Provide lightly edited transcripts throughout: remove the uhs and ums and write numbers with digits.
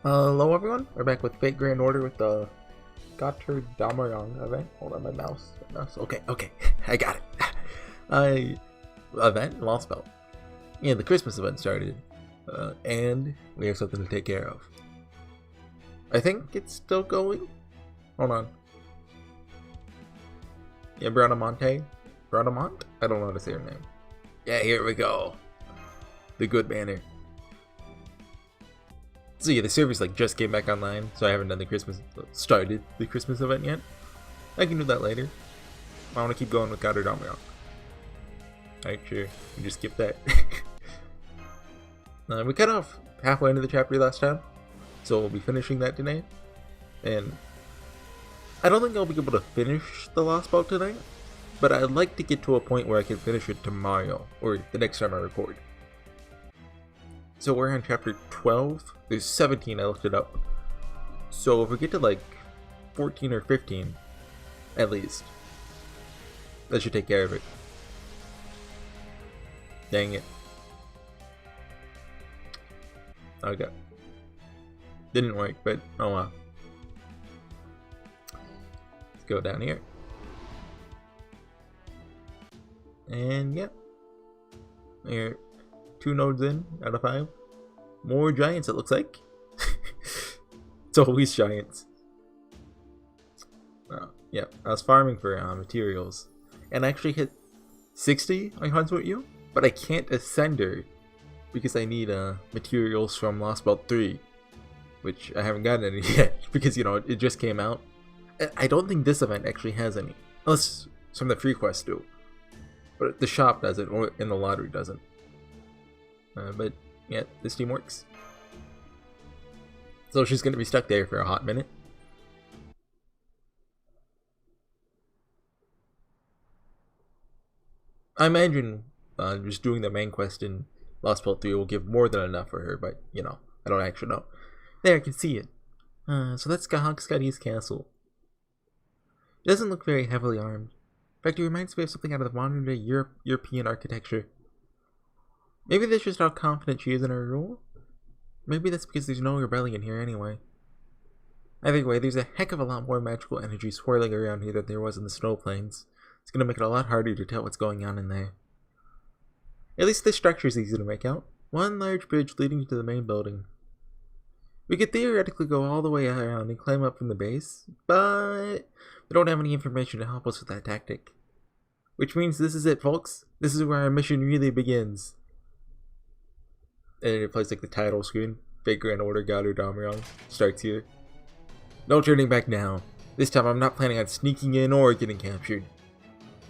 Hello everyone, we're back with Fate Grand Order with the Götterdämmerung event. Hold on, my mouse. Okay, I got it. Event, lost belt. Yeah, the Christmas event started, and we have something to take care of. I think it's still going. Hold on. Yeah, Bradamante? I don't know how to say her name. Yeah, here we go. The good banner. So yeah, the servers just came back online, so I haven't done started the Christmas event yet. I can do that later. I want to keep going with Götterdämmerung. Alright, sure. We just skip that. We cut off halfway into the chapter last time, so we'll be finishing that today. And I don't think I'll be able to finish the Lost Boat tonight, but I'd like to get to a point where I can finish it tomorrow, or the next time I record. So we're on chapter 12. There's 17, I looked it up. So if we get to 14 or 15, at least, that should take care of it. Dang it. Okay. Didn't work, but oh well. Let's go down here. And yeah. Here. 2 nodes in out of 5. More giants, it looks like. It's always giants. Yeah, I was farming for materials, and I actually hit 60 on HorseyEatYou, but I can't ascend her because I need materials from Lost Belt 3, which I haven't gotten any yet because it just came out. I don't think this event actually has any, unless some of the free quests do, but the shop doesn't, or in the lottery doesn't. But yeah, this team works. So she's going to be stuck there for a hot minute. I imagine just doing the main quest in Lost Belt 3 will give more than enough for her, but I don't actually know. There, I can see it. So that's scatach-skadi's castle. It doesn't look very heavily armed. In fact, it reminds me of something out of the modern day European architecture. Maybe that's just how confident she is in her rule? Maybe that's because there's no rebellion here anyway. Either way, there's a heck of a lot more magical energy swirling around here than there was in the snow plains. It's gonna make it a lot harder to tell what's going on in there. At least the structure's easy to make out. One large bridge leading to the main building. We could theoretically go all the way around and climb up from the base, but we don't have any information to help us with that tactic. Which means this is it, folks. This is where our mission really begins. And it plays the title screen. Fate Grand Order Götterdämmerung starts here. No turning back now. This time I'm not planning on sneaking in or getting captured.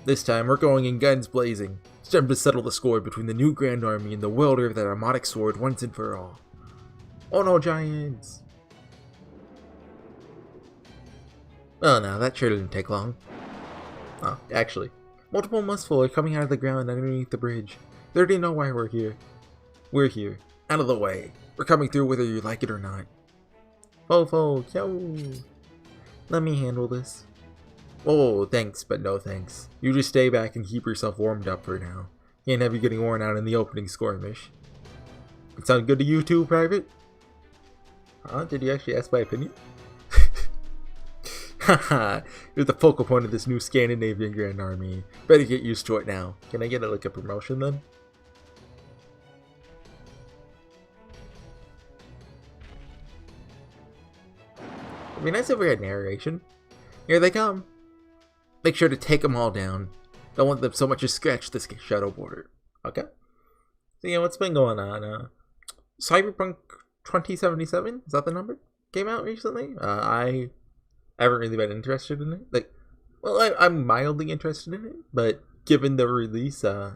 This time we're going in guns blazing. It's time to settle the score between the new Grand Army and the wielder of that Armadic sword once and for all. Oh no, giants! Well, now that sure didn't take long. Oh, actually, multiple mustful are coming out of the ground underneath the bridge. They already know why we're here. We're here. Out of the way. We're coming through whether you like it or not. Fo, yo! Let me handle this. Oh, thanks, but no thanks. You just stay back and keep yourself warmed up for now. Can't have you getting worn out in the opening skirmish. It sound good to you too, Private? Huh? Did you actually ask my opinion? Haha, you're the focal point of this new Scandinavian Grand Army. Better get used to it now. Can I get a promotion then? It'd be nice if we had narration. Here they come. Make sure to take them all down. Don't want them so much as scratch this shadow border. Okay. So yeah, what's been going on? Cyberpunk 2077? Is that the number? Came out recently? I haven't really been interested in it. I'm mildly interested in it, but given the release, I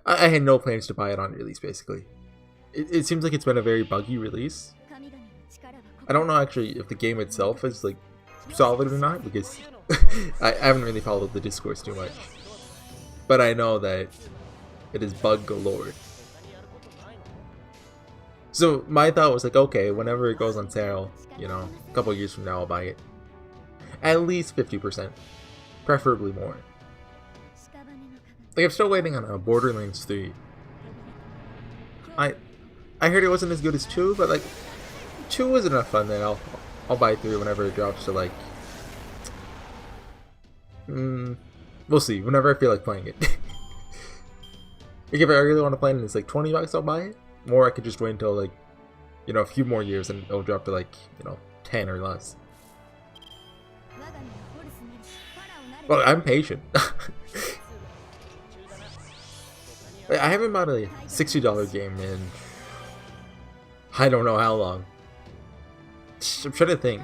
had no plans to buy it on release, basically. It seems like it's been a very buggy release. I don't know actually if the game itself is solid or not, because I haven't really followed the discourse too much. But I know that it is bug galore. So my thought was okay, whenever it goes on sale, a couple years from now I'll buy it. At least 50%. Preferably more. I'm still waiting on Borderlands 3. I heard it wasn't as good as 2, but 2 is enough fun, then I'll buy 3 whenever it drops to like... we'll see, whenever I feel like playing it. Like if I really want to play it and it's like $20, I'll buy it. Or I could just wait until like, you know, a few more years and it'll drop to like, you know, 10 or less. Well, I'm patient. I haven't bought a $60 game in I don't know how long. I'm trying to think.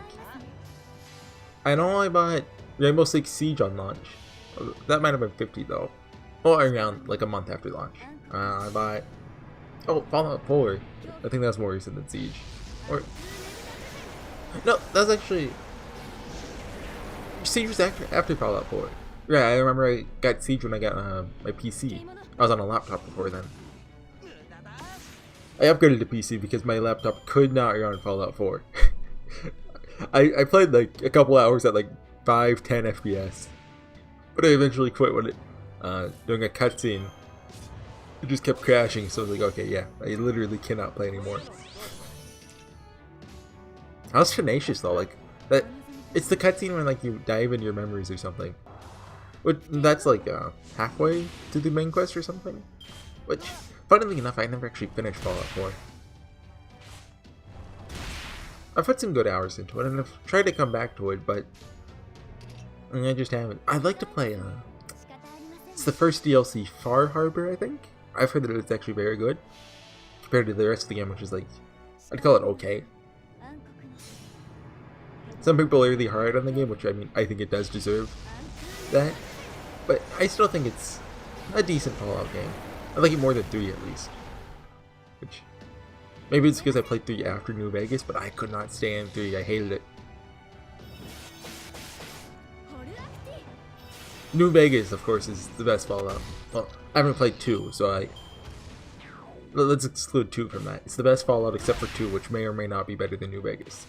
I know I bought Rainbow Six Siege on launch. That might have been $50 though. Or around like a month after launch. I bought... Oh, Fallout 4. I think that's more recent than Siege. Or... No, that's actually... Siege was after Fallout 4. Yeah, I remember I got Siege when I got my PC. I was on a laptop before then. I upgraded to PC because my laptop could not run Fallout 4. I played like a couple hours at like 5-10 FPS. But I eventually quit when it doing a cutscene. It just kept crashing, so I was like, okay, yeah, I literally cannot play anymore. I was tenacious though, like that. It's the cutscene when like you dive into your memories or something. But that's like halfway to the main quest or something. Which, funnily enough, I never actually finished Fallout 4. I've put some good hours into it, and I've tried to come back to it, but I just haven't. I'd like to play. It's the first DLC, Far Harbor, I think. I've heard that it's actually very good compared to the rest of the game, which is like, I'd call it okay. Some people are really hard on the game, which I mean, I think it does deserve that. But I still think it's a decent Fallout game. I like it more than 3 at least. Which, maybe it's because I played 3 after New Vegas, but I could not stand 3. I hated it. New Vegas, of course, is the best Fallout. Well, I haven't played 2, so let's exclude 2 from that. It's the best Fallout except for 2, which may or may not be better than New Vegas.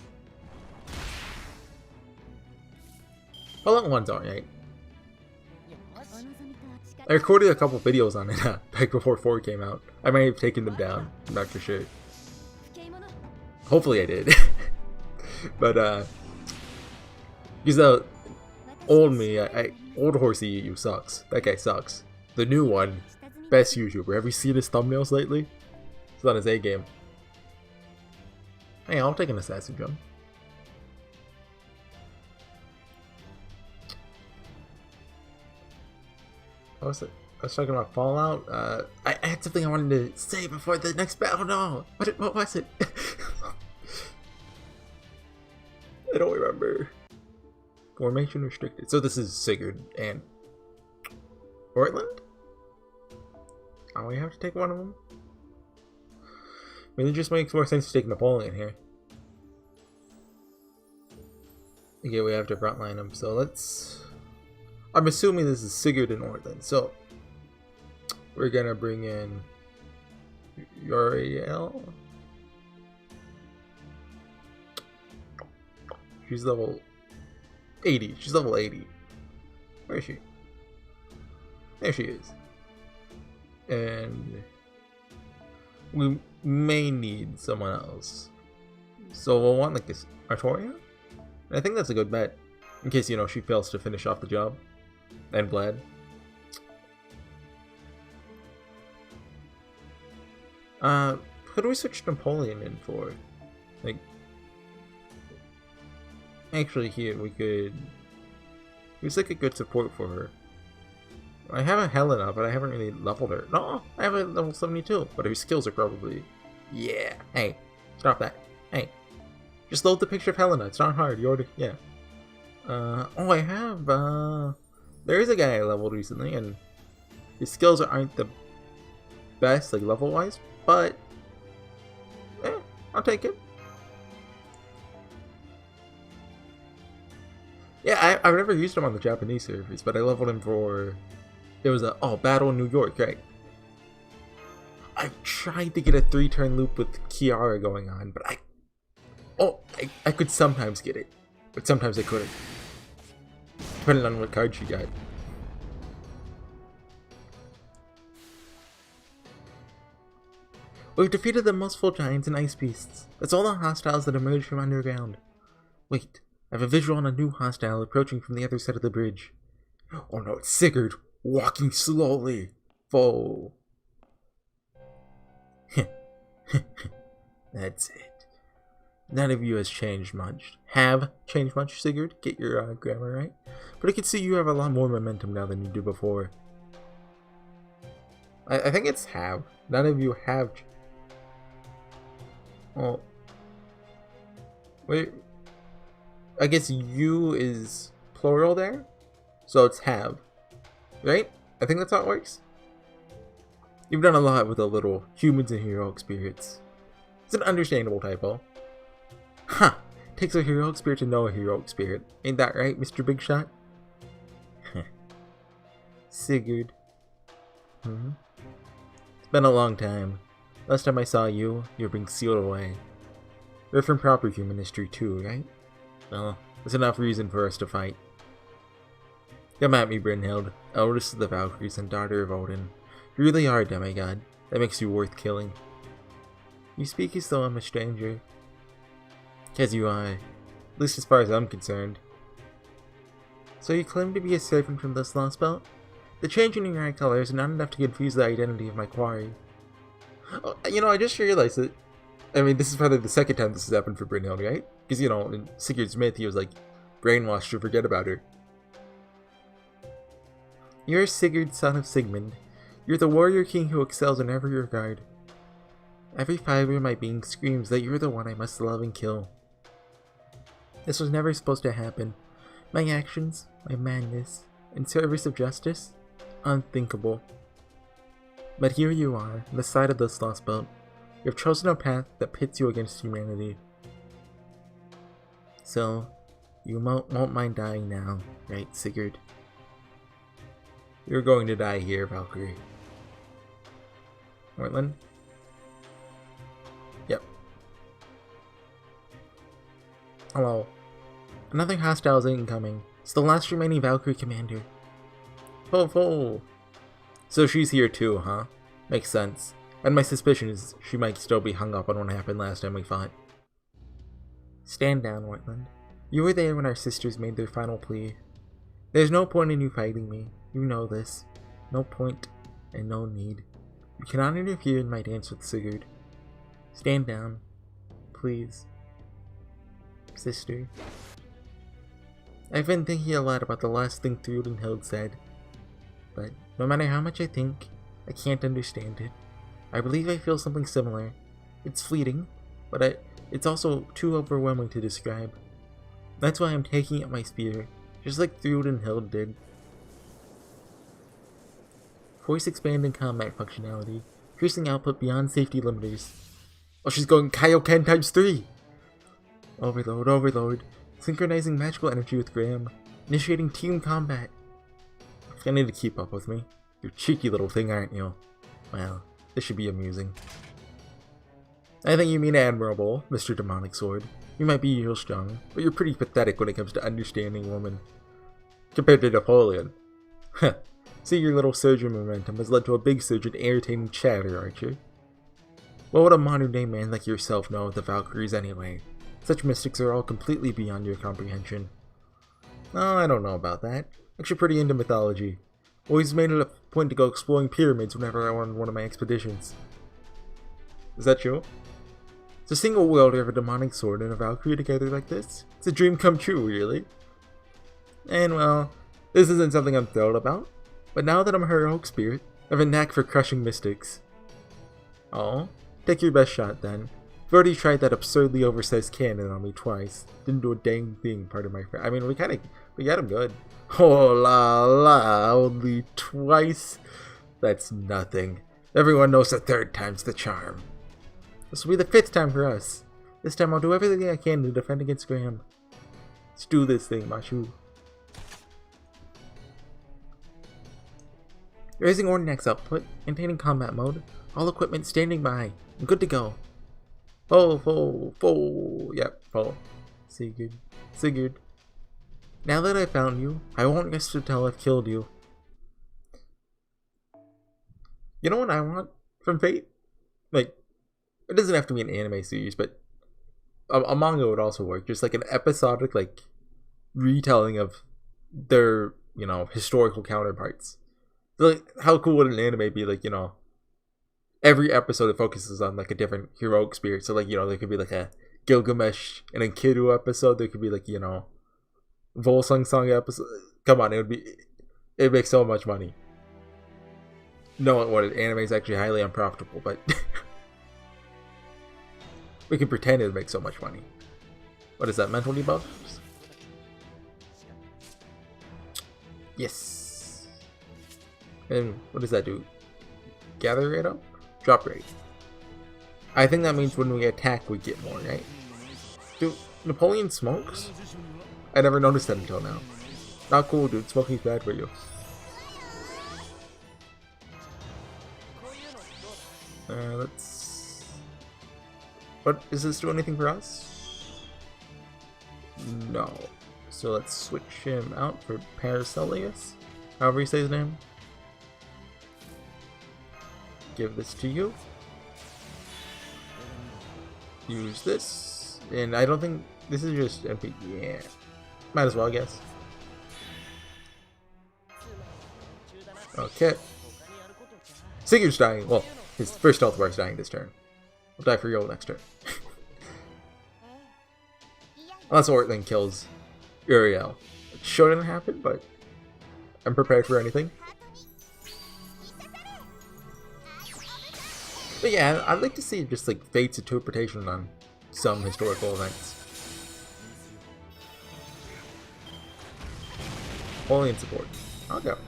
Fallout 1's alright. I recorded a couple videos on it back before 4 came out. I might have taken them down. I'm not for sure. Hopefully I did. But, because old me, old HorseyEatYou sucks. That guy sucks. The new one, best YouTuber. Have you seen his thumbnails lately? It's on his A game. Hey, I'll take an assassin jump. What was it? I was talking about Fallout. I had something I wanted to say before the next battle. No, what was it? I don't remember. Formation restricted. So this is Sigurd and Portland. Oh, we have to take one of them. I mean, it just makes more sense to take Napoleon here. Okay, we have to frontline him. So let's. I'm assuming this is Sigurd and Orland, so we're gonna bring in Uriel. She's level 80. She's level 80. Where is she? There she is. And we may need someone else. So we'll want like this Artoria? I think that's a good bet. In case, you know, she fails to finish off the job. And Vlad. Who do we switch Napoleon in for? Like, actually here we could. He's like a good support for her. I have a Helena, but I haven't really leveled her. No, I have a level 72, but her skills are probably. Yeah. Hey, stop that. Hey, just load the picture of Helena. It's not hard. You already. Yeah. Oh, I have. There is a guy I leveled recently, and his skills aren't the best, like level-wise, but I'll take it. Yeah, I've never used him on the Japanese servers, but I leveled him for. It was a Battle in New York, right? I tried to get a 3-turn loop with Kiara going on, but I could sometimes get it, but sometimes I couldn't. Depending on what card she got. We've defeated the multiple giants and ice beasts. That's all the hostiles that emerged from underground. Wait, I have a visual on a new hostile approaching from the other side of the bridge. Oh no, it's Sigurd, walking slowly. Foe. That's it. None of you has changed much. Have changed much, Sigurd? Get your grammar right. But I can see you have a lot more momentum now than you did before. I think it's have. None of you have. Well, wait. I guess you is plural there, so it's have, right? I think that's how it works. You've done a lot with the little humans and heroic spirits. It's an understandable typo. Ha! Takes a heroic spirit to know a heroic spirit. Ain't that right, Mr. Big Shot? Sigurd. It's been a long time. Last time I saw you, you were being sealed away. We're from proper human history too, right? Well, that's enough reason for us to fight. Come at me, Brynhild, eldest of the Valkyries and daughter of Odin. You really are a demigod. That makes you worth killing. You speak as though I'm a stranger. As you are, at least as far as I'm concerned. So you claim to be a servant from this lost belt? The change in your eye color is not enough to confuse the identity of my quarry. Oh, you know, I just realized that. I mean, this is probably the second time this has happened for Brynhild, right? Because, you know, in Sigurd's myth, he was like brainwashed to forget about her. You're Sigurd, son of Sigmund. You're the warrior king who excels in every regard. Every fiber of my being screams that you're the one I must love and kill. This was never supposed to happen. My actions, my madness, in service of justice, unthinkable. But here you are, on the side of this lost belt. You have chosen a path that pits you against humanity. So, you won't mind dying now, right, Sigurd? You're going to die here, Valkyrie. Ortland? Yep. Hello. Another hostile is incoming. It's the last remaining Valkyrie commander. Ho. So she's here too, huh? Makes sense. And my suspicion is she might still be hung up on what happened last time we fought. Stand down, Ortland. You were there when our sisters made their final plea. There's no point in you fighting me. You know this. No point and no need. You cannot interfere in my dance with Sigurd. Stand down. Please. Sister. I've been thinking a lot about the last thing Brynhild said. But no matter how much I think, I can't understand it. I believe I feel something similar. It's fleeting, but it's also too overwhelming to describe. That's why I'm taking up my spear, just like Brynhild did. Voice expand and combat functionality, increasing output beyond safety limiters. Oh, she's going Kaioken times 3! Overload. Synchronizing magical energy with Graham. Initiating team combat. You need to keep up with me. You cheeky little thing, aren't you? Well, this should be amusing. I think you mean admirable, Mr. Demonic Sword. You might be real strong, but you're pretty pathetic when it comes to understanding women. Compared to Napoleon. Heh. See, your little surge in momentum has led to a big surge in irritating chatter, Archer. What would a modern-day man like yourself know of the Valkyries anyway? Such mystics are all completely beyond your comprehension. Oh, I don't know about that. Actually pretty into mythology. Always made it a point to go exploring pyramids whenever I went on one of my expeditions. Is that true? It's a single world to have a demonic sword and a Valkyrie together like this? It's a dream come true, really. And well, this isn't something I'm thrilled about. But now that I'm a heroic spirit, I have a knack for crushing mystics. Oh, take your best shot then. I've already tried that absurdly oversized cannon on me twice. Didn't do a dang thing, part of my friend. I mean, we got him good. Oh la, only twice? That's nothing. Everyone knows the third time's the charm. This will be the 5th time for us. This time I'll do everything I can to defend against Graham. Let's do this thing, Machu. Raising Ordnance output, maintaining combat mode, all equipment standing by, and good to go. Yep, Sigurd. Now that I've found you, I won't rest until I've killed you. You know what I want from Fate? Like, It doesn't have to be an anime series, but a manga would also work. Just like an episodic, like, retelling of their, you know, historical counterparts. So, like, how cool would an anime be? Like, you know, every episode it focuses on like a different heroic spirit. So, like, you know, there could be like a Gilgamesh and a Kiru episode. There could be like, you know, Volsung Song episode. Come on, it'd make so much money. Knowing what anime is actually highly unprofitable, but we can pretend it makes so much money. What is that, mental debuffs? Yes. And what does that do? Gather rate up? Drop rate. I think that means when we attack we get more, right? Do Napoleon smokes? I never noticed that until now. Not cool, dude. Smoking's bad for you. Let's... What, does this do anything for us? No. So let's switch him out for Paracelsus. However you say his name. Give this to you. Use this. And I don't think... This is just MP. Yeah. Might as well, I guess. Okay. Sigurd's dying. Well, his first health bar is dying this turn. We'll die for real next turn. Unless Ortling kills Uriel. It shouldn't happen, but I'm prepared for anything. But yeah, I'd like to see just like Fate's interpretation on some historical events. Only in support. I'll go.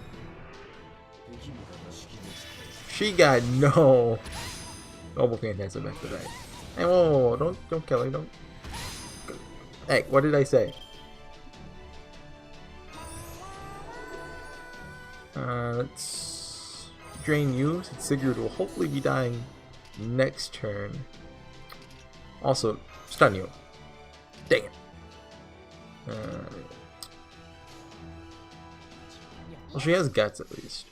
She got no Noble Phantasm after that. Hey, whoa, don't kill her, don't. Hey, what did I say? Let's drain you, since Sigurd will hopefully be dying next turn. Also, stun you. Dang it. Well, she has guts at least.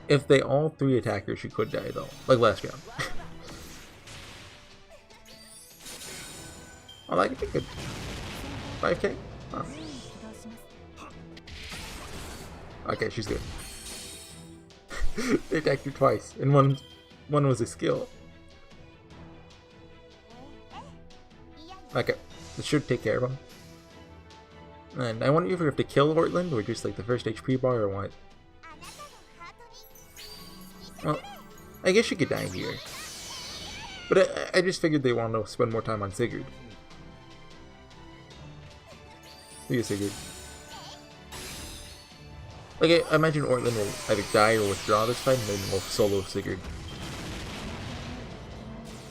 If they all three attack her, she could die though. Like last round. Oh, that could be good. 5k? Oh. Okay, she's good. They attacked her twice, and one was a skill. Okay, this should take care of him. And I wonder if we have to kill Ortland or just like the first HP bar or what. Well, I guess she could die here. But I just figured they wanted to spend more time on Sigurd. See you, Sigurd. Okay, I imagine Ortland will either die or withdraw this fight and then we'll solo Sigurd.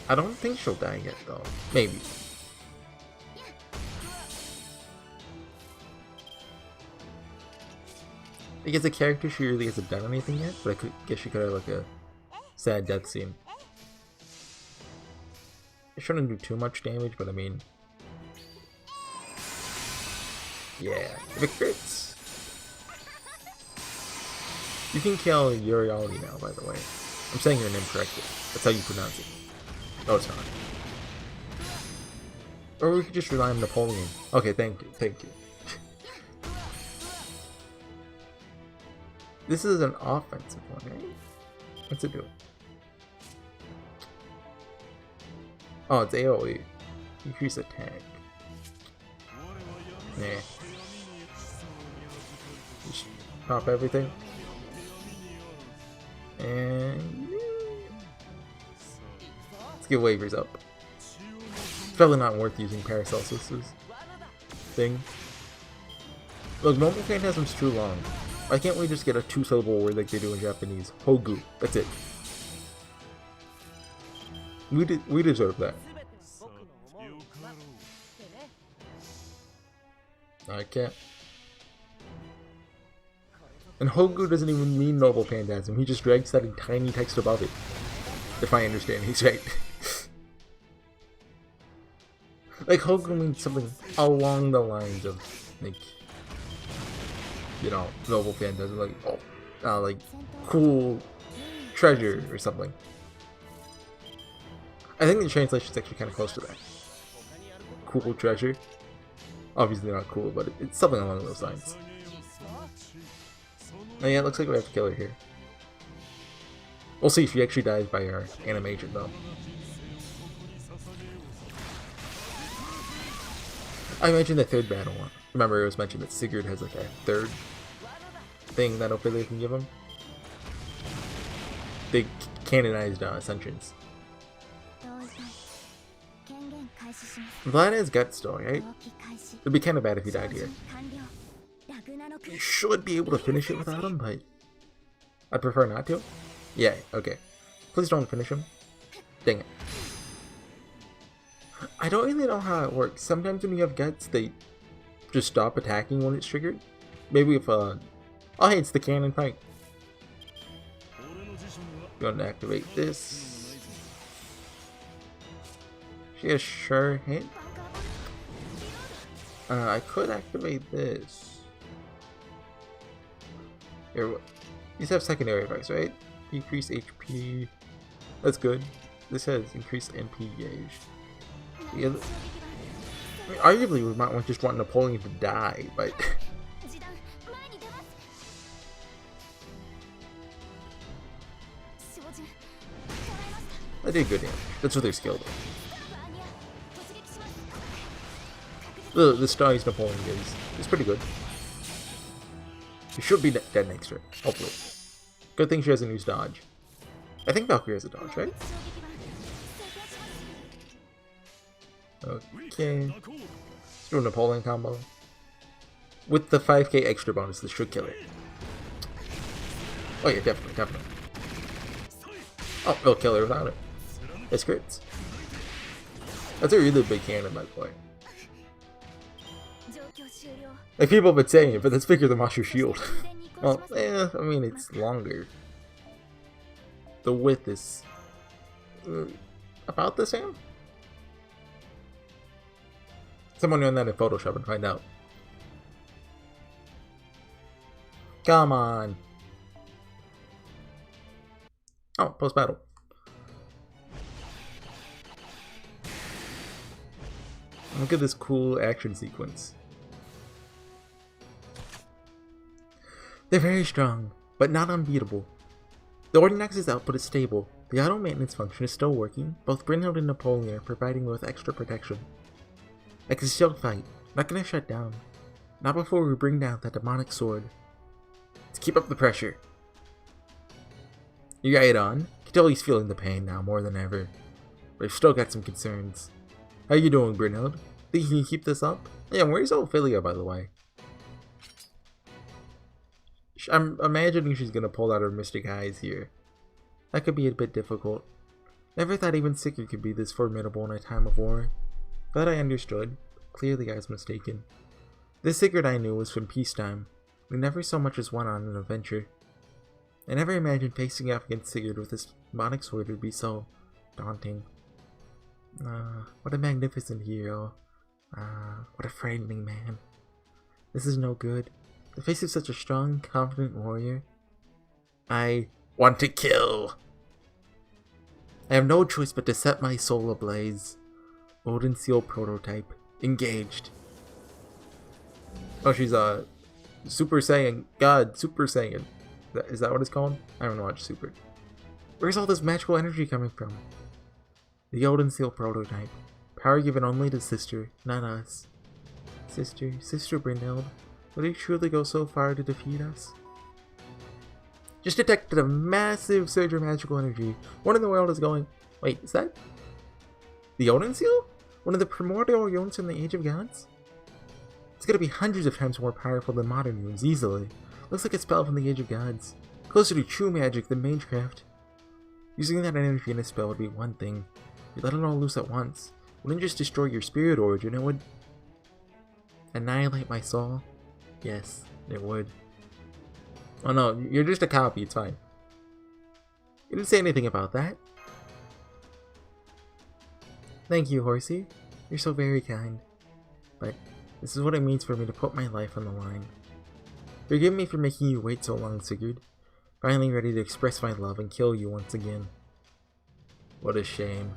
I don't think she'll die yet though. Maybe. I guess the character, she really hasn't done anything yet, but I guess she could have like a sad death scene. It shouldn't do too much damage, but I mean... Yeah, if it crits... You can kill Urialdi now, by the way. I'm saying your name correctly. That's how you pronounce it. No, it's not. Or we could just rely on Napoleon. Okay, thank you, thank you. This is an offensive one, right? What's it do? Oh, it's AoE. Increase attack. Nah. Just pop everything. And... let's get waivers up. It's probably not worth using Paracelsus's thing. Look, Noble Phantasm's too long. Why can't we just get a 2-syllable word like they do in Japanese? Hogu. That's it. We deserve that. I can't. And Hogu doesn't even mean Noble Phantasm. He just drags that in tiny text above it. If I understand, he's right. Like, Hogu means something along the lines of, like, you know, Noble Phantasm, like, oh, like, cool treasure or something. I think the translation is actually kind of close to that. Cool treasure. Obviously not cool, but it's something along those lines. Oh yeah, it looks like we have to kill her here. We'll see if she actually dies by our animation though. I mentioned the third battle one. Remember it was mentioned that Sigurd has like a third thing that Ophelia can give him? They canonized Ascensions. Vlad has guts though, right? It'd be kind of bad if he died here. You should be able to finish it without him, but I'd prefer not to. Yeah, okay. Please don't finish him. Dang it. I don't really know how it works. Sometimes when you have guts, they just stop attacking when it's triggered. Maybe if, oh hey, it's the cannon fight. Going to activate this. She has sure hit. I could activate this. Here, these have secondary effects, right? Decrease HP. That's good. This has increased NP gauge. Yeah, I mean, arguably, we might just want Napoleon to die, but I did good damage. That's what they're skilled at. The stars Napoleon is pretty good. She should be dead next turn, hopefully. Good thing she hasn't used dodge. I think Valkyrie has a dodge, right? Okay. Let's do a Napoleon combo. With the 5k extra bonus, this should kill it. Oh yeah, definitely. Oh, it'll kill her without it. It's crits. That's a really big cannon, by the way. Like people have been saying it, but that's bigger than Mashu's shield. Well, yeah, I mean, it's longer. The width is about the same? Someone run that in Photoshop and find out. Come on! Oh, post-battle. Look at this cool action sequence. They're very strong, but not unbeatable. The Ordinax's output is stable. The auto-maintenance function is still working. Both Brynhild and Napoleon are providing me with extra protection. I can still fight. Not gonna shut down. Not before we bring down that demonic sword. Let's keep up the pressure. You got it on? You can tell he's feeling the pain now more than ever. But I've still got some concerns. How you doing, Brynhild? Think you can keep this up? Yeah, where's Ophelia, by the way? I'm imagining she's gonna pull out her mystic eyes here. That could be a bit difficult. Never thought even Sigurd could be this formidable in a time of war. Glad I understood. Clearly I was mistaken. This Sigurd I knew was from peacetime. We never so much as went on an adventure. I never imagined facing off against Sigurd with this demonic sword would be so daunting. What a magnificent hero. What a frightening man. This is no good. The face of such a strong, confident warrior. I want to kill. I have no choice but to set my soul ablaze. Odin Seal prototype. Engaged. Oh, she's a Super Saiyan. God, Super Saiyan. Is that what it's called? I don't watch Super. Where's all this magical energy coming from? The Odin Seal prototype. Power given only to sister, not us. Sister Brynhild. Would he truly go so far to defeat us? Just detected a massive surge of magical energy. What in the world is going... Wait, is that... the Odin Seal? One of the primordial runes from the Age of Gods? It's gonna be hundreds of times more powerful than modern runes, easily. Looks like a spell from the Age of Gods. Closer to true magic than magecraft. Using that energy in a spell would be one thing. You let it all loose at once. Wouldn't just destroy your spirit origin, it would... annihilate my soul? Yes, it would. Oh no, you're just a copy, it's fine. You didn't say anything about that. Thank you, Horsey. You're so very kind. But this is what it means for me to put my life on the line. Forgive me for making you wait so long, Sigurd. Finally ready to express my love and kill you once again. What a shame.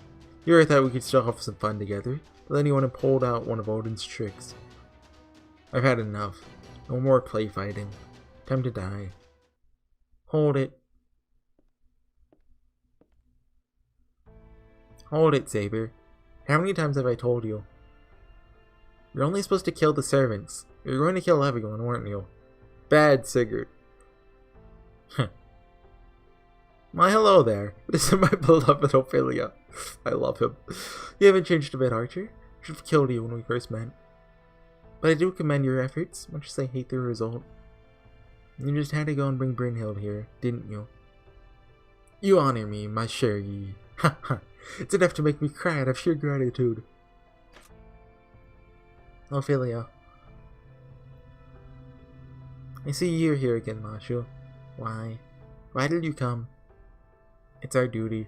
Here I thought we could still have some fun together, but then you went and pulled out one of Odin's tricks. I've had enough. No more play fighting. Time to die. Hold it. Hold it, Saber. How many times have I told you? You're only supposed to kill the servants. You're going to kill everyone, weren't you? Bad, Sigurd. Why, hello there. This is my beloved Ophelia. I love him. You haven't changed a bit, Archer. I should have killed you when we first met. But I do commend your efforts, much as I hate the result. You just had to go and bring Brynhild here, didn't you? You honor me, my Sherry. Ha ha. It's enough to make me cry out of sheer gratitude. Ophelia. I see you're here again, Mashu. Why? Why did you come? It's our duty.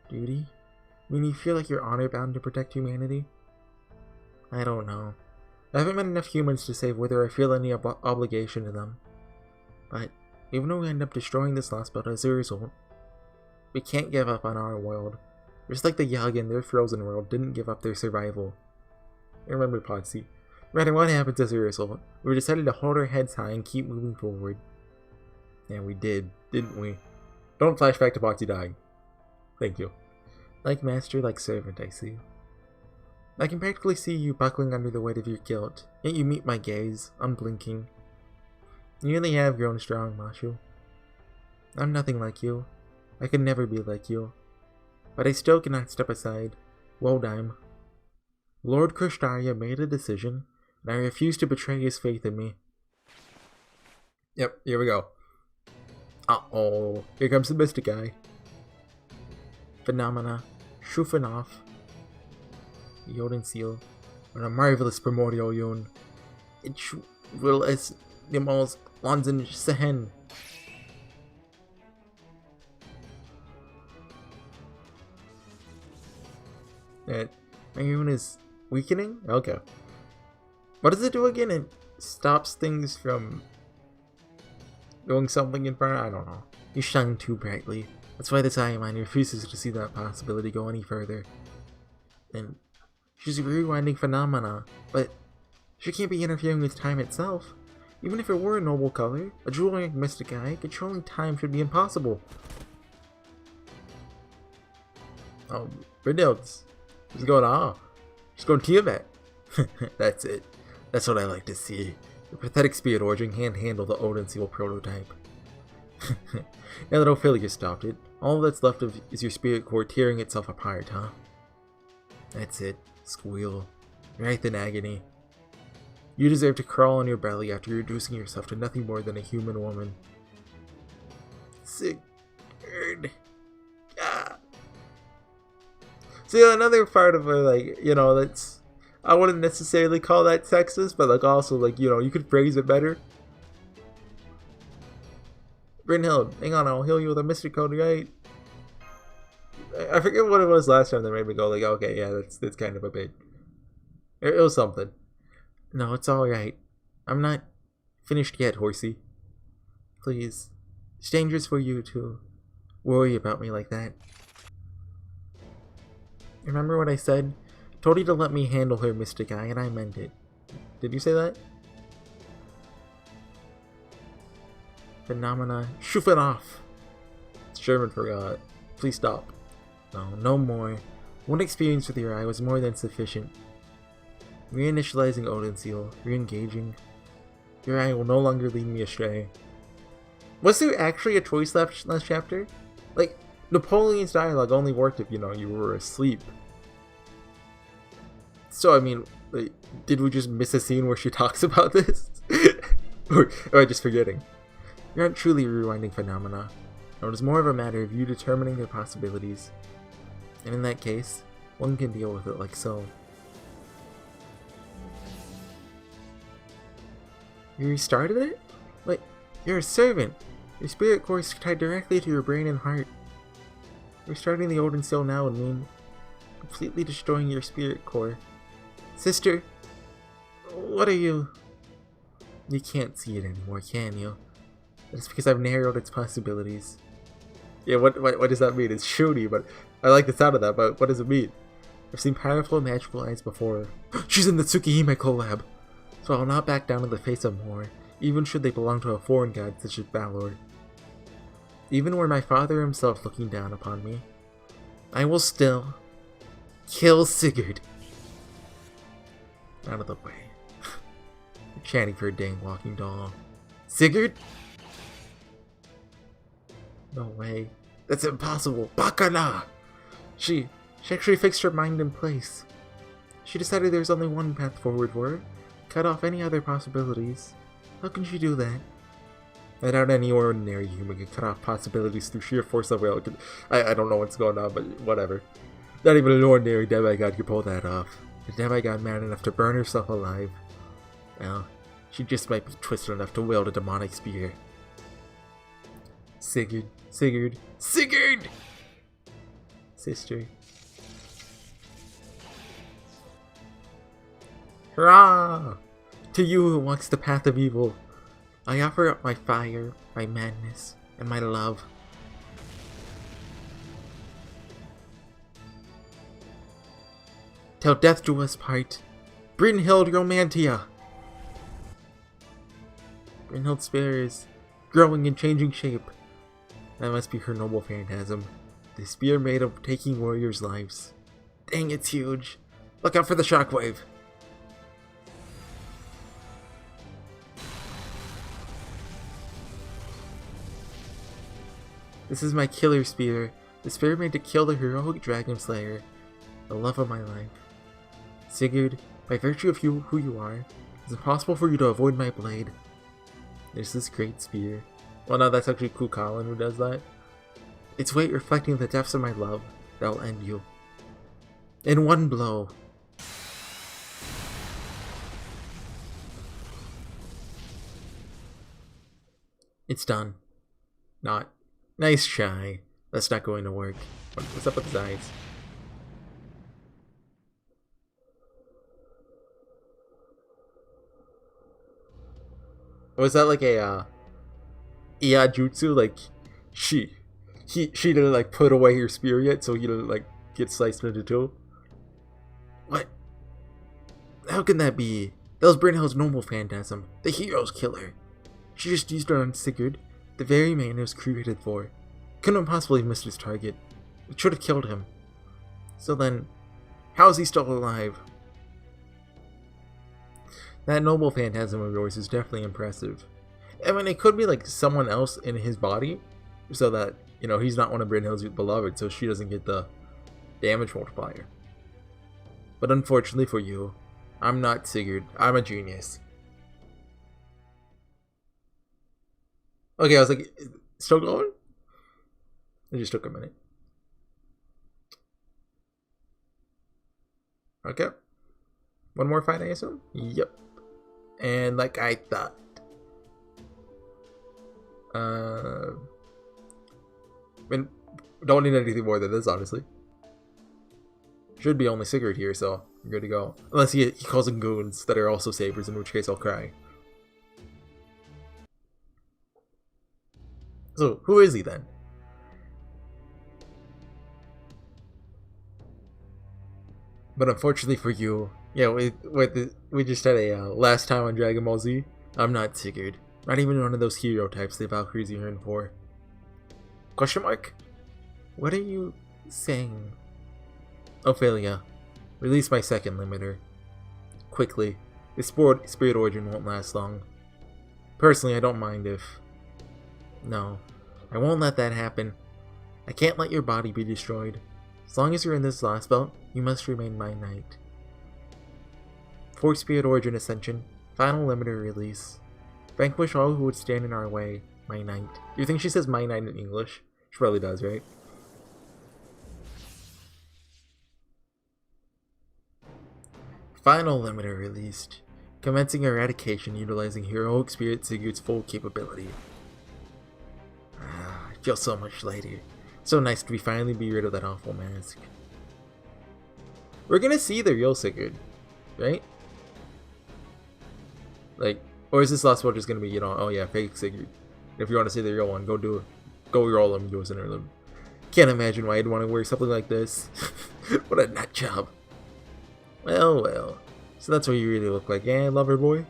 Duty? I mean, you feel like you're honor-bound to protect humanity? I don't know. I haven't met enough humans to say whether I feel any obligation to them. But, even though we end up destroying this last spot as a result, we can't give up on our world. Just like the Yag in their frozen world didn't give up their survival. Remember, Potsy. No matter what happens as a result, we decided to hold our heads high and keep moving forward. Yeah, we did, didn't we? Don't flash back to Potsy dying. Thank you. Like master, like servant, I see. I can practically see you buckling under the weight of your guilt, yet you meet my gaze, unblinking. You really have grown strong, Mashu. I'm nothing like you. I could never be like you. But I still cannot step aside. Woldheim. Lord Krishtarya made a decision, and I refuse to betray his faith in me. Yep, here we go. Uh-oh. Here comes the mystic guy. Phenomena. Shufanoff. Jodin Seal. And a marvelous primordial yun. It will as Nimals Lanzen Sehen. My rune is weakening? Okay. What does it do again? It stops things from doing something in front? I don't know. You shine too brightly. That's why this eye of mine refuses to see that possibility go any further. And she's rewinding phenomena, but she can't be interfering with time itself. Even if it were a noble color, a jewel like Mystic Eye, controlling time should be impossible. Oh, Brynhild's. What's going on? She's going Tiamat. That's it. That's what I like to see. The pathetic spirit origin can't handle the Odin Seal prototype. Now that Ophelia stopped it, all that's left of is your spirit core tearing itself apart, huh? That's it. Squeal. Writhe in agony. You deserve to crawl on your belly after reducing yourself to nothing more than a human woman. Sigurd. Ah. See, another part of it, like, you know, that's, I wouldn't necessarily call that sexist, but like also, like, you know, you could phrase it better. Brynhild, hang on, I'll heal you with a mystic code, right? I forget what it was last time that made me go like, okay, yeah, that's kind of a bit. It was something. No, it's alright. I'm not finished yet, Horsey. Please. It's dangerous for you to worry about me like that. Remember what I said? I told you to let me handle her, Mystic Eye, and I meant it. Did you say that? Phenomena. Schufen off! It's German forgot. Please stop. No, no more. One experience with your eye was more than sufficient. Reinitializing Odin Seal. Re-engaging. Your eye will no longer lead me astray. Was there actually a choice last chapter? Like, Napoleon's dialogue only worked if, you know, you were asleep. So, I mean, like, did we just miss a scene where she talks about this? or am I just forgetting? You aren't truly rewinding phenomena. No, it is more of a matter of you determining their possibilities. And in that case, one can deal with it like so. You restarted it? Wait, you're a servant! Your spirit core is tied directly to your brain and heart. Restarting the Odin Seal now would mean completely destroying your spirit core. Sister, what are you? You can't see it anymore, can you? That's because I've narrowed its possibilities. Yeah, what does that mean? It's shooty, but I like the sound of that, but what does it mean? I've seen powerful magical eyes before. She's in the Tsukihime collab! So I'll not back down in the face of more, even should they belong to a foreign god such as Balor. Even were my father himself looking down upon me, I will still kill Sigurd. Out of the way. You're chanting for a dang walking doll. Sigurd? No way. That's impossible. Bakana! She actually fixed her mind in place. She decided there's only one path forward for her. Cut off any other possibilities. How can she do that? I doubt any ordinary human can cut off possibilities through sheer force of will. I don't know what's going on, but whatever. Not even an ordinary demigod could pull that off. A demigod mad enough to burn herself alive. Well, she just might be twisted enough to wield a demonic spear. Sigurd, Sigurd, Sigurd! Sister. Hurrah! To you who walks the path of evil, I offer up my fire, my madness, and my love. Till death do us part. Brynhild Romantia! Brynhild's spear is growing and changing shape. That must be her noble phantasm. The spear made of taking warriors' lives. Dang, it's huge. Look out for the shockwave. This is my killer spear. The spear made to kill the heroic dragon slayer. The love of my life. Sigurd, by virtue of who you are, it's impossible for you to avoid my blade. There's this great spear. Well, no, that's actually Kukulin who does that. Its weight reflecting the depths of my love that'll end you. In one blow. It's done. Not. Nice try. That's not going to work. What's up with his eyes? Was that like a Iajutsu? Like she didn't like put away her spear yet, so he didn't like get sliced into two? What? How can that be? That was Brynhild's noble phantasm, the hero's killer. She just used it on Sigurd, the very man it was created for. Couldn't possibly have missed his target. It should have killed him. So then, how is he still alive? That noble phantasm of yours is definitely impressive. I mean, it could be like someone else in his body, so that, you know, he's not one of Brynhild's beloved, so she doesn't get the damage multiplier. But unfortunately for you, I'm not Sigurd. I'm a genius. Okay, I was like, still going? It just took a minute. Okay. One more fight, I assume? Yep. And like I thought. I mean, don't need anything more than this, honestly. Should be only Sigurd here, so I'm good to go. Unless he calls in goons that are also sabers, in which case I'll cry. So, who is he then? But unfortunately for you, yeah, we just had a last time on Dragon Ball Z. I'm not Sigurd. Not even one of those hero types the Valkyries yearn for. Question mark? What are you saying? Ophelia, release my second limiter. Quickly. This spirit origin won't last long. Personally, I don't mind if... No, I won't let that happen. I can't let your body be destroyed. As long as you're in this last belt, you must remain my knight. For Spirit Origin Ascension, final limiter release. Vanquish all who would stand in our way, my knight. Do you think she says my knight in English? She probably does, right? Final limiter released. Commencing eradication utilizing Heroic Spirit Sigurd's full capability. I feel so much lighter. So nice to finally be rid of that awful mask. We're gonna see the real Sigurd, right? Like, or is this last one just gonna be, you know, oh yeah, fake Sigurd? If you want to see the real one, go do it. Go roll them, goes in her. Can't imagine why I'd want to wear something like this. What a nut job. Well, well. So that's what you really look like, eh, lover boy?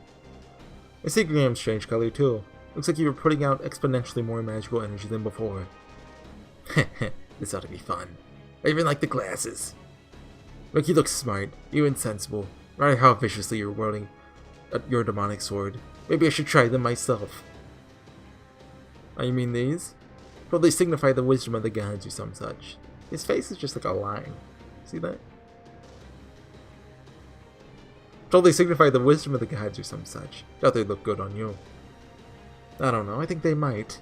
I see Graham's strange color too. Looks like you were putting out exponentially more magical energy than before. This ought to be fun. I even like the glasses. Look, you look smart, even sensible. No matter how viciously you're wielding your demonic sword. Maybe I should try them myself. Oh, you mean these? Well, they signify the wisdom of the gods or some such. His face is just like a line. See that? Totally signify the wisdom of the gods or some such. Doubt they look good on you. I don't know, I think they might.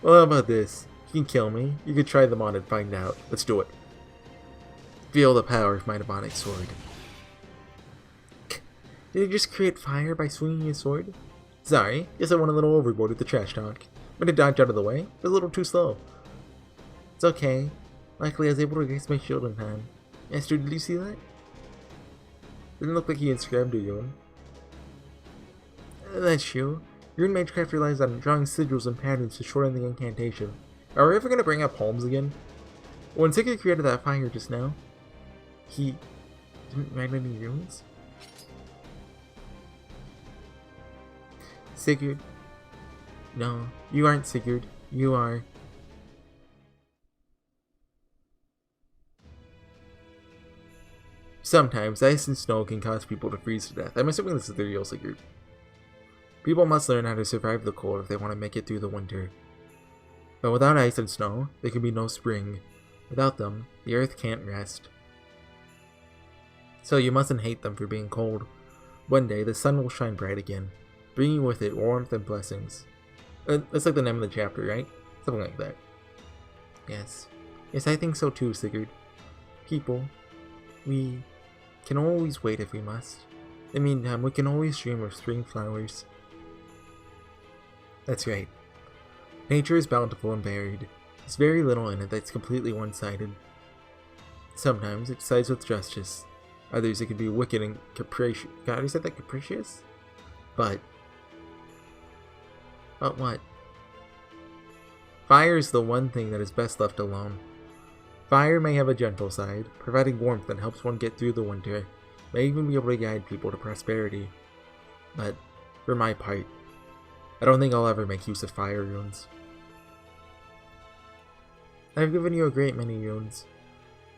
Well, how about this? You can kill me. You can try them on and find out. Let's do it. Feel the power of my demonic sword. Did he just create fire by swinging his sword? Sorry, guess I went a little overboard with the trash talk. I'm gonna dodge out of the way, but a little too slow. It's okay. Luckily I was able to erase my shield in time. Master, did you see that? Didn't look like he inscribed to you. That's true. Rune Magecraft relies on drawing sigils and patterns to shorten the incantation. Are we ever gonna bring up poems again? When Sigurd created that fire just now, he didn't write any runes? Sigurd. No, you aren't Sigurd. You are... Sometimes ice and snow can cause people to freeze to death. I'm assuming this is the real Sigurd. People must learn how to survive the cold if they want to make it through the winter. But without ice and snow, there can be no spring. Without them, the earth can't rest. So you mustn't hate them for being cold. One day, the sun will shine bright again, bringing with it warmth and blessings. That's like the name of the chapter, right? Something like that. Yes. Yes, I think so too, Sigurd. People, we can always wait if we must. In the meantime, we can always dream of spring flowers. That's right. Nature is bountiful and varied. There's very little in it that's completely one-sided. Sometimes it sides with justice. Others it can be wicked and capricious. God, you said that capricious? But what? Fire is the one thing that is best left alone. Fire may have a gentle side, providing warmth that helps one get through the winter, may even be able to guide people to prosperity. But, for my part, I don't think I'll ever make use of fire runes. I've given you a great many runes.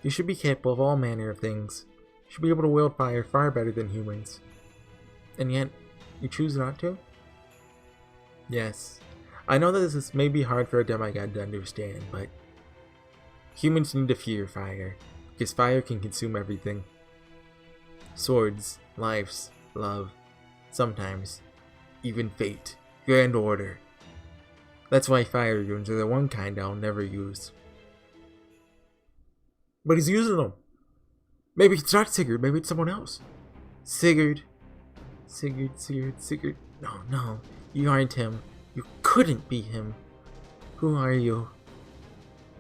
You should be capable of all manner of things. You should be able to wield fire far better than humans. And yet, you choose not to? Yes, I know that this may be hard for a demigod to understand, but humans need to fear fire, because fire can consume everything. Swords, lives, love, sometimes, even fate, grand order. That's why fire runes are the one kind I'll never use. But he's using them. Maybe it's not Sigurd, maybe it's someone else. Sigurd. No, you aren't him. You couldn't be him. Who are you?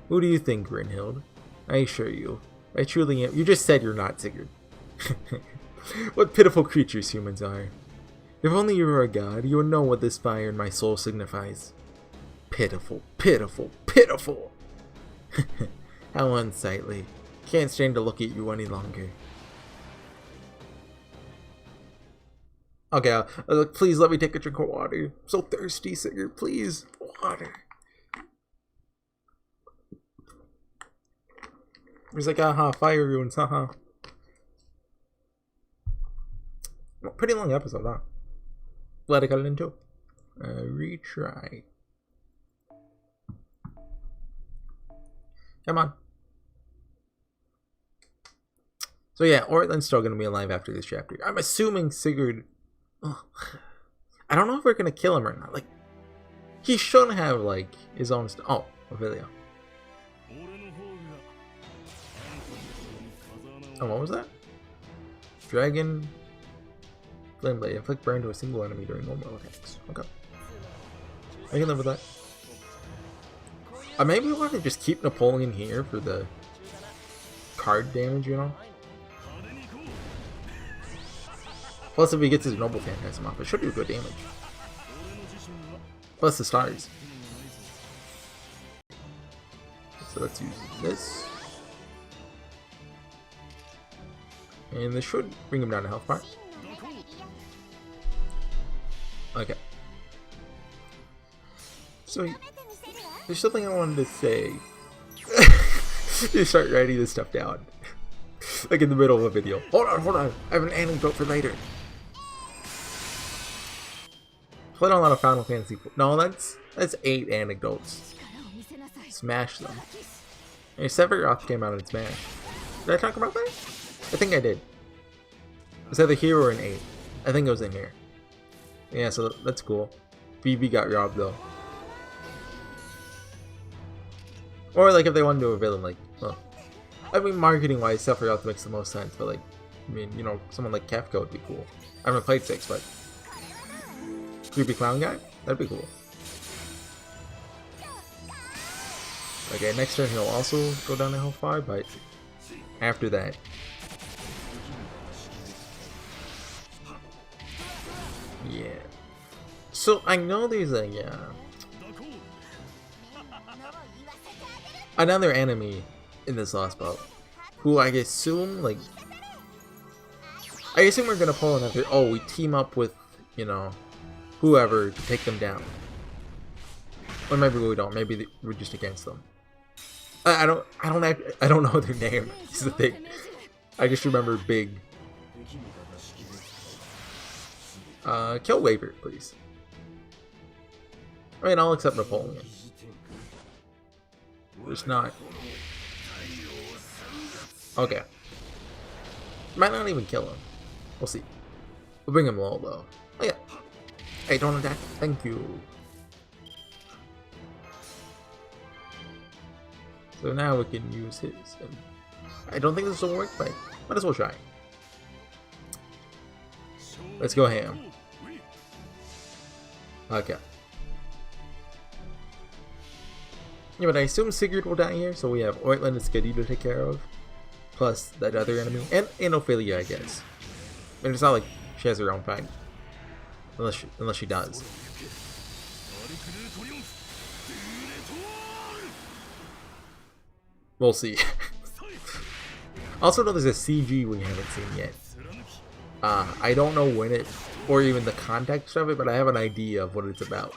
Who do you think, Brynhild? I assure you, I truly am. You just said you're not Sigurd. What pitiful creatures humans are. If only you were a god, you would know what this fire in my soul signifies. Pitiful, pitiful, pitiful! How unsightly. Can't stand to look at you any longer. Okay, please let me take a drink of water. I'm so thirsty, Sigurd. Please, water. He's like, aha, fire runes, haha. Well, pretty long episode, huh? Glad I got it in too. Retry. Come on. So yeah, Ortland's still going to be alive after this chapter. I'm assuming Sigurd... Ugh. I don't know if we're going to kill him or not. Like, he should have, like, his own... Oh, Ophelia. Oh, what was that? Dragon... Flame Blade. Inflict burn to a single enemy during normal attacks. Okay. I can live with that. Maybe we want to just keep Napoleon here for the card damage, you know? Plus, if he gets his Noble Phantasm off, it should do good damage. Plus the stars. So let's use this. And this should bring him down to health bar. Okay. So, there's something I wanted to say. You start writing this stuff down. Like in the middle of a video. Hold on. I have an anecdote for later. Played on a lot of Final Fantasy. No, that's 8 anecdotes. Smash them. And Sephiroth came out in Smash. Did I talk about that? I think I did. It was either here or in 8. I think it was in here. Yeah, so that's cool. BB got robbed though. Or like if they want to do a villain, like, well, I mean marketing wise, Sephiroth makes the most sense, but like, I mean, you know, someone like Kefka would be cool. I haven't played 6, but creepy clown guy? That'd be cool. Okay, next turn he'll also go down to health 5, but after that. Yeah. So I know there's a another enemy in this last bout, who I assume we're gonna pull another. Oh, we team up with, you know, whoever to take them down. Or maybe we don't. Maybe we're just against them. I don't know their name. Is the thing. I just remember big. Kill waiver, please. I mean, I'll accept Napoleon. There's not. Okay. Might not even kill him. We'll see. We'll bring him low though. Oh yeah. Hey, don't attack. Thank you. So now we can use his. And I don't think this will work, but might as well try. Let's go ham. Okay. Yeah, but I assume Sigurd will die here, so we have Oitland and Skadi to take care of. Plus that other enemy. And Ophelia, I guess. I mean, it's not like she has her own fight. Unless she does. We'll see. Also know there's a CG we haven't seen yet. I don't know when it, or even the context of it, but I have an idea of what it's about.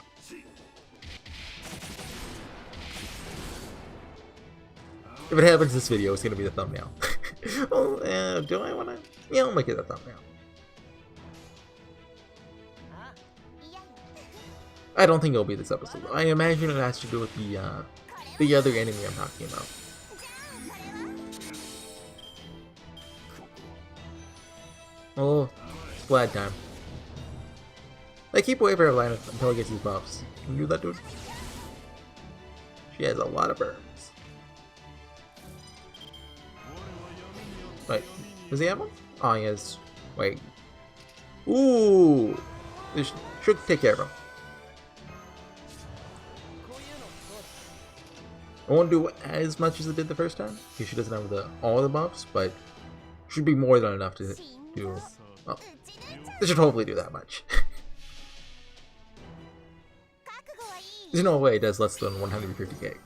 If it happens this video, it's gonna be the thumbnail. Well, do I wanna? Yeah, I'll make it a thumbnail. I don't think it'll be this episode. I imagine it has to do with the other enemy I'm talking about. Oh, Splad time. I keep waiting for her line until he gets his buffs. Can you do that, dude? She has a lot of burns. Wait, does he have one? Oh, he has. Wait. Ooh! This should take care of him. I won't do as much as it did the first time, because she doesn't have all the buffs, but should be more than enough to do. Well, this should hopefully do that much. There's no way it does less than 150k.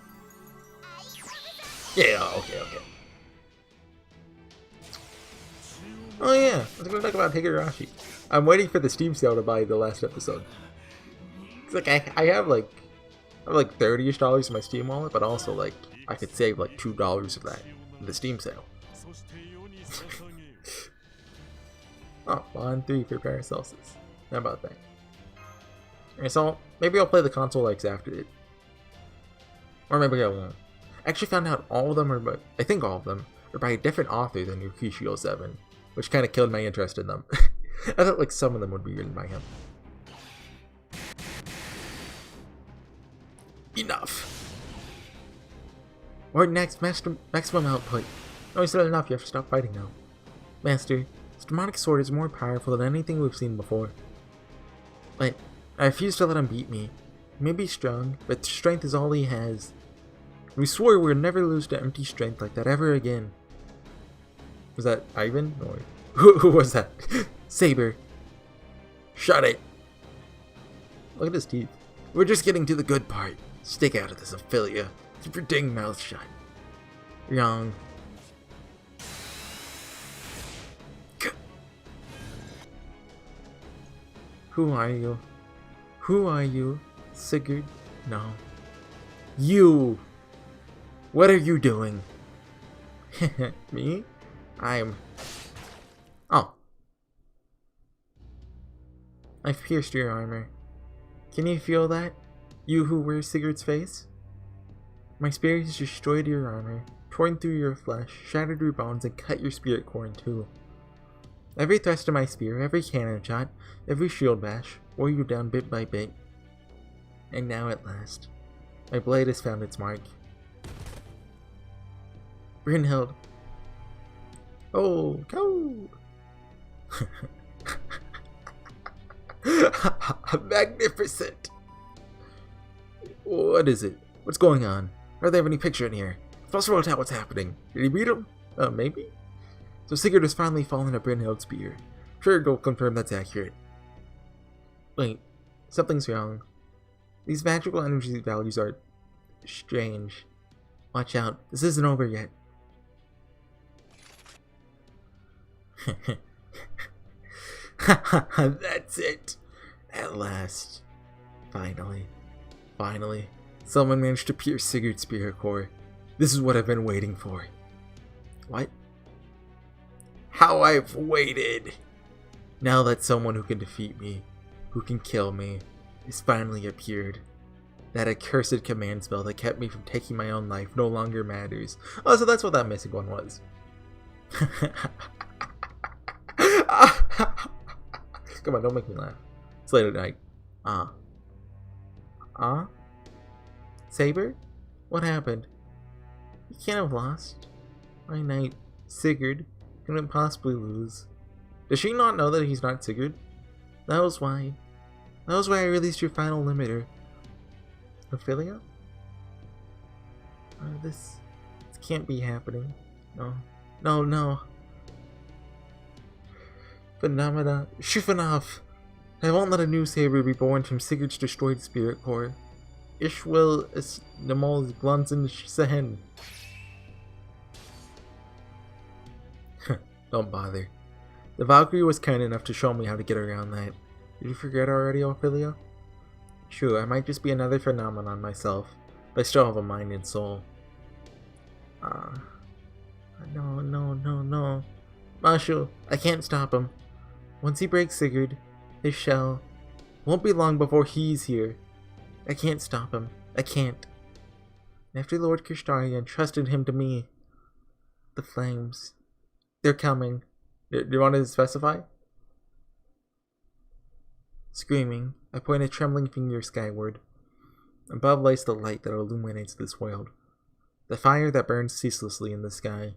Yeah, okay. Oh yeah, let's go talk about Higurashi. I'm waiting for the Steam sale to buy the last episode. It's like I have like $30ish in my Steam wallet, but also like I could save like $2 of that in the Steam sale. Oh, Bond 3 for Paracelsus. How about that? Alright, so maybe I'll play the console likes after it. Or maybe I won't. I actually found out all of them are, but I think all of them are by a different author than Yukishio 7, which kind of killed my interest in them. I thought like some of them would be written by him. Enough. Or next, maximum output. No, you said enough. You have to stop fighting now. Master, this demonic sword is more powerful than anything we've seen before. But I refuse to let him beat me. He may be strong, but strength is all he has. We swore we would never lose to empty strength like that ever again. Was that Ivan? Or who was that? Saber. Shut it. Look at his teeth. We're just getting to the good part. Stick out of this, Ophelia. Keep your dang mouth shut. Wrong. Who are you? Who are you? Sigurd? No. You! What are you doing? Me? I'm... Oh. I've pierced your armor. Can you feel that? You who wear Sigurd's face? My spear has destroyed your armor, torn through your flesh, shattered your bones, and cut your spirit core in two. Every thrust of my spear, every cannon shot, every shield bash, wore you down bit by bit. And now at last, my blade has found its mark. Brynhild. Oh, go! Magnificent! What is it? What's going on? Are they have any picture in here? Supposed to roll out what's happening. Did he beat him? Maybe? So Sigurd has finally fallen to Brynhild's spear. Sure, go confirm that's accurate. Wait, something's wrong. These magical energy values are strange. Watch out, this isn't over yet. That's it. At last. Finally. Someone managed to pierce Sigurd's spirit core. This is what I've been waiting for. What? How I've waited! Now that someone who can defeat me, who can kill me, is finally appeared. That accursed command spell that kept me from taking my own life no longer matters. Oh, so that's what that missing one was. Come on, don't make me laugh. It's late at night. Saber? What happened? You can't have lost. My knight, Sigurd, couldn't possibly lose. Does she not know that he's not Sigurd? That was why I released your final limiter. Ophelia? This can't be happening. No. Phenomena. Shufanov! I won't let a new saber be born from Sigurd's destroyed spirit core. Ich will es niemals glanzen sehen. Don't bother. The Valkyrie was kind enough to show me how to get around that. Did you forget already, Ophelia? Sure, I might just be another phenomenon myself, but I still have a mind and soul. No. Mashu, I can't stop him. Once he breaks Sigurd, his shell, won't be long before he's here. I can't stop him. I can't. After Lord Krishtarian entrusted him to me, the flames, they're coming. Do you want to specify? Screaming, I point a trembling finger skyward. Above lies the light that illuminates this world. The fire that burns ceaselessly in the sky.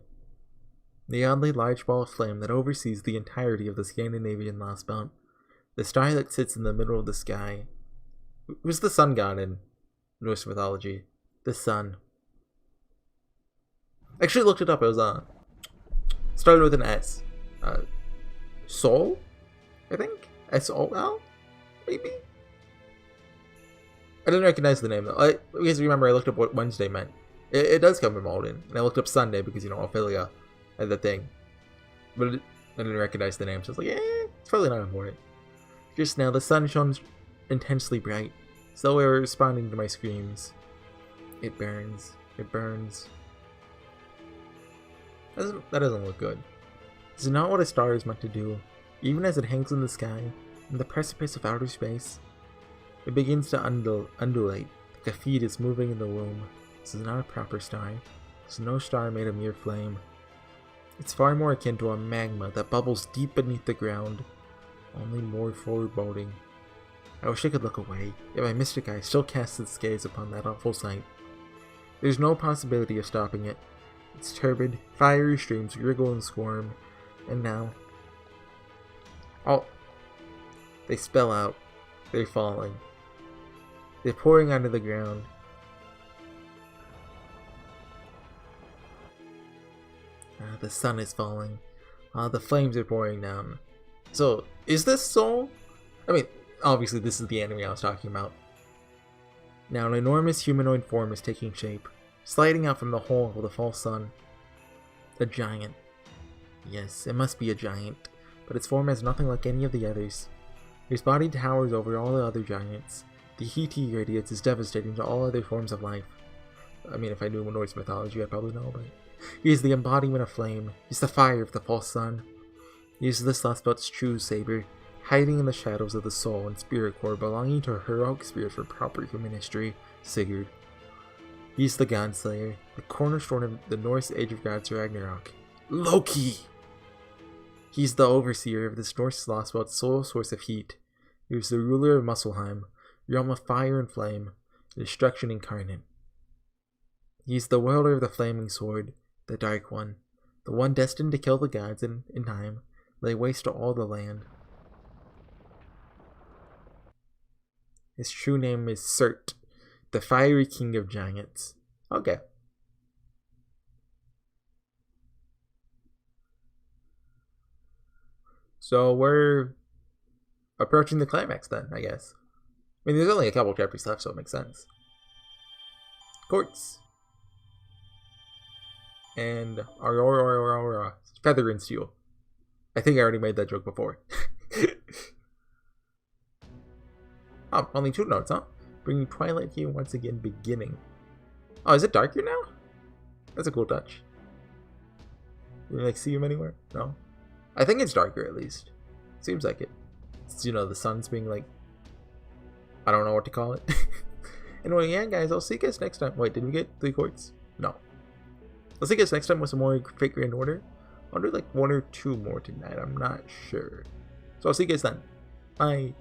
The oddly large ball of flame that oversees the entirety of the Scandinavian lost belt. The star that sits in the middle of the sky. Who's the sun god in Norse mythology? The sun. I actually looked it up. It was started with an S. Sol? I think? S-O-L? Maybe? I didn't recognize the name though. Because remember I looked up what Wednesday meant. It does come from Odin. And I looked up Sunday because, Ophelia had the thing. But I didn't recognize the name, so I was like, it's probably not important. Just now, the sun shone intensely bright, so we were responding to my screams. It burns. It burns. That doesn't look good. This is not what a star is meant to do. Even as it hangs in the sky, in the precipice of outer space, it begins to undulate, like a fetus moving in the womb. This is not a proper star. This is no star made of mere flame. It's far more akin to a magma that bubbles deep beneath the ground, only more foreboding. I wish I could look away, yet my mystic eye still casts its gaze upon that awful sight. There's no possibility of stopping it. Its turbid, fiery streams wriggle and squirm, and now... Oh! They spell out. They're falling. They're pouring onto the ground. The sun is falling. The flames are pouring down. So, is this Soul? I mean, obviously this is the enemy I was talking about. Now an enormous humanoid form is taking shape. Sliding out from the hole of the false sun. A giant. Yes, it must be a giant, but its form is nothing like any of the others. His body towers over all the other giants. The heat he radiates is devastating to all other forms of life. I mean, if I knew Norse mythology, I'd probably know, but... He is the embodiment of flame. He's the fire of the false sun. He is this last belt's true saber, hiding in the shadows of the soul and spirit core belonging to a heroic spirit for proper human history, Sigurd. He's the Godslayer, the cornerstone of the Norse Age of Gods Ragnarok. Loki! He's the overseer of this Norse lost belt's sole source of heat. He was the ruler of Muspelheim, realm of fire and flame, destruction incarnate. He's the wielder of the flaming sword, the Dark One, the one destined to kill the gods and, in time, lay waste to all the land. His true name is Surt, the fiery king of giants. Okay. So we're approaching the climax then, I guess. I mean, there's only a couple chapters left, so it makes sense. Courts. And Aurora, Feather and Steel. I think I already made that joke before. Oh, only 2 notes, huh? Bringing twilight here once again, beginning. Oh, is it dark here now? That's a cool touch. Can you, like, see him anywhere? No? I think it's darker, at least. Seems like it. It's, you know, the sun's being, like... I don't know what to call it. Anyway, yeah, guys, I'll see you guys next time. Wait, did we get 3 quartz? No. I'll see you guys next time with some more Figure in Order. I'll do, like, 1 or 2 more tonight. I'm not sure. So I'll see you guys then. Bye.